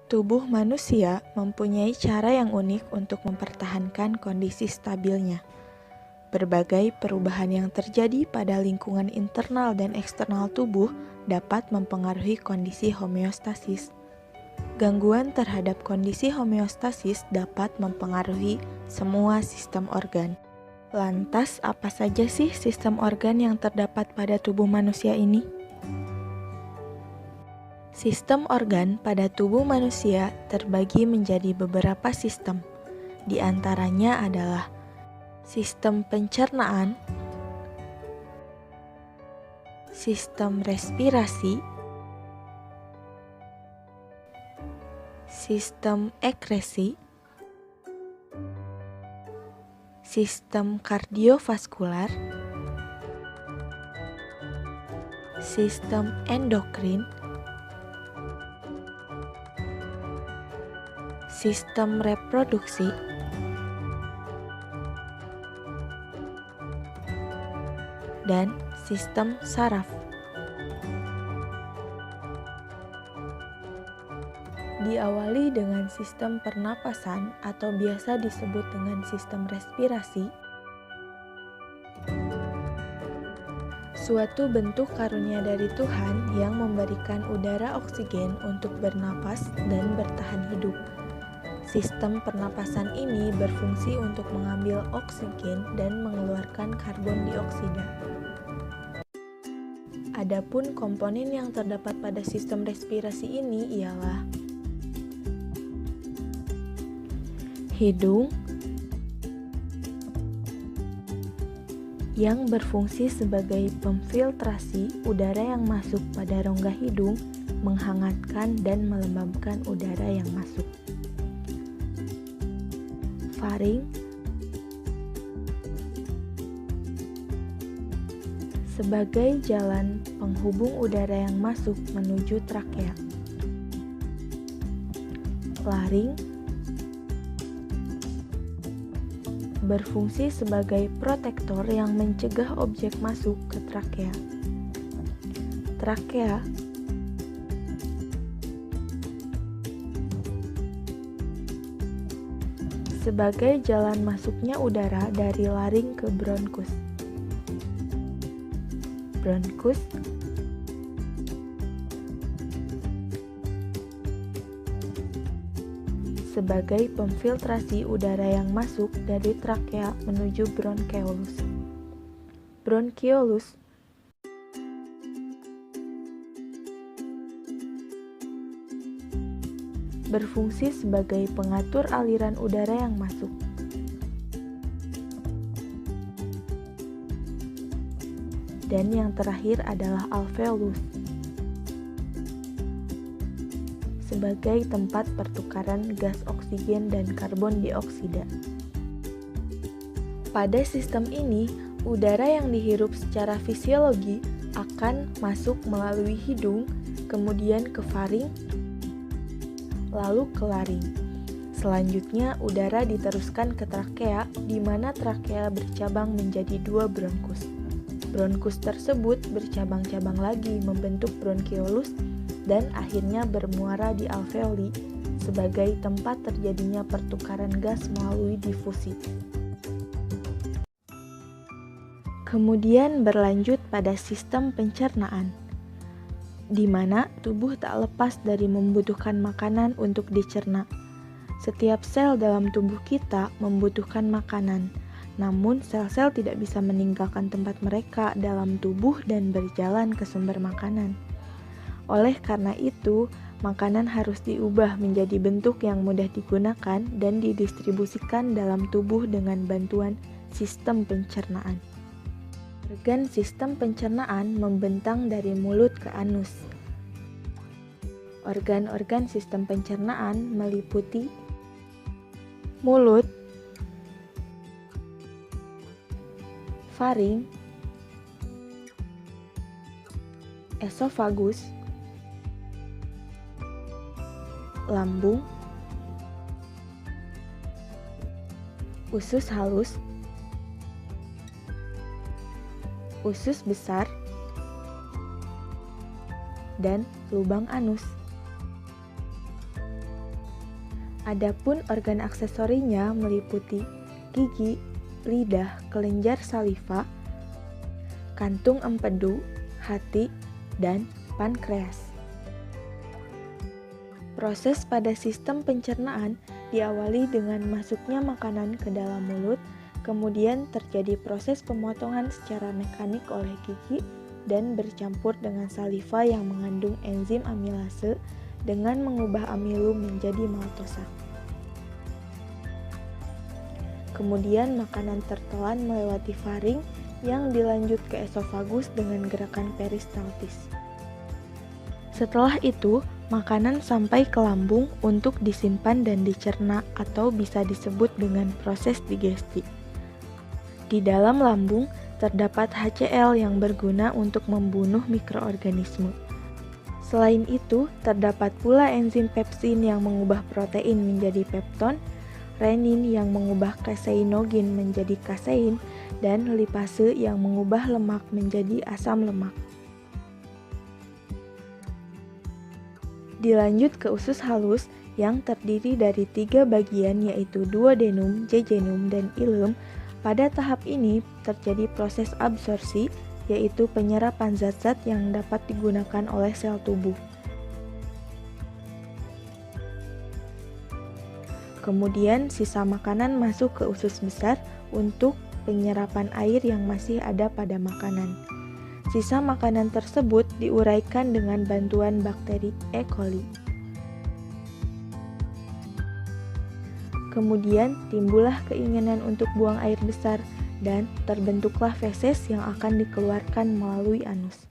Tubuh manusia mempunyai cara yang unik untuk mempertahankan kondisi stabilnya. Berbagai perubahan yang terjadi pada lingkungan internal dan eksternal tubuh dapat mempengaruhi kondisi homeostasis. Gangguan terhadap kondisi homeostasis dapat mempengaruhi semua sistem organ. Lantas, apa saja sih sistem organ yang terdapat pada tubuh manusia ini? Sistem organ pada tubuh manusia terbagi menjadi beberapa sistem. Di antaranya adalah sistem pencernaan, sistem respirasi, sistem ekresi, sistem kardiovaskular, sistem endokrin, sistem reproduksi, dan sistem saraf. Diawali dengan sistem pernapasan atau biasa disebut dengan sistem respirasi. Suatu bentuk karunia dari Tuhan yang memberikan udara oksigen untuk bernapas dan bertahan hidup. Sistem pernapasan ini berfungsi untuk mengambil oksigen dan mengeluarkan karbon dioksida. Adapun komponen yang terdapat pada sistem respirasi ini ialah hidung yang berfungsi sebagai pemfiltrasi udara yang masuk pada rongga hidung, menghangatkan dan melembabkan udara yang masuk. Faring sebagai jalan penghubung udara yang masuk menuju trakea. Laring berfungsi sebagai protektor yang mencegah objek masuk ke trakea. Trakea sebagai jalan masuknya udara dari laring ke bronkus. Bronkus sebagai pemfiltrasi udara yang masuk dari trakea menuju bronkeolus. Bronkiolus berfungsi sebagai pengatur aliran udara yang masuk. Dan yang terakhir adalah alveolus sebagai tempat pertukaran gas oksigen dan karbon dioksida. Pada sistem ini, udara yang dihirup secara fisiologi akan masuk melalui hidung, kemudian ke faring, lalu ke laring. Selanjutnya, udara diteruskan ke trakea, di mana trakea bercabang menjadi 2 bronkus. Bronkus tersebut bercabang-cabang lagi membentuk bronkiolus dan akhirnya bermuara di alveoli sebagai tempat terjadinya pertukaran gas melalui difusi. Kemudian berlanjut pada sistem pencernaan, di mana tubuh tak lepas dari membutuhkan makanan untuk dicerna. Setiap sel dalam tubuh kita membutuhkan makanan, namun sel-sel tidak bisa meninggalkan tempat mereka dalam tubuh dan berjalan ke sumber makanan. Oleh karena itu, makanan harus diubah menjadi bentuk yang mudah digunakan dan didistribusikan dalam tubuh dengan bantuan sistem pencernaan. Organ sistem pencernaan membentang dari mulut ke anus. Organ-organ sistem pencernaan meliputi mulut, faring, esofagus, lambung, usus halus, usus besar, dan lubang anus. Adapun organ aksesorinya meliputi gigi, lidah, kelenjar saliva, kantung empedu, hati, dan pankreas. Proses pada sistem pencernaan diawali dengan masuknya makanan ke dalam mulut, kemudian terjadi proses pemotongan secara mekanik oleh gigi dan bercampur dengan saliva yang mengandung enzim amilase dengan mengubah amilum menjadi maltosa. Kemudian makanan tertelan melewati faring yang dilanjut ke esofagus dengan gerakan peristaltis. Setelah itu, makanan sampai ke lambung untuk disimpan dan dicerna atau bisa disebut dengan proses digesti. Di dalam lambung terdapat HCl yang berguna untuk membunuh mikroorganisme. Selain itu, terdapat pula enzim pepsin yang mengubah protein menjadi pepton, renin yang mengubah kaseinogen menjadi kasein, dan lipase yang mengubah lemak menjadi asam lemak. Dilanjut ke usus halus yang terdiri dari 3 bagian yaitu duodenum, jejunum, dan ilum. Pada tahap ini terjadi proses absorpsi yaitu penyerapan zat-zat yang dapat digunakan oleh sel tubuh. Kemudian sisa makanan masuk ke usus besar untuk penyerapan air yang masih ada pada makanan. Sisa makanan tersebut diuraikan dengan bantuan bakteri E. coli. Kemudian timbullah keinginan untuk buang air besar dan terbentuklah feses yang akan dikeluarkan melalui anus.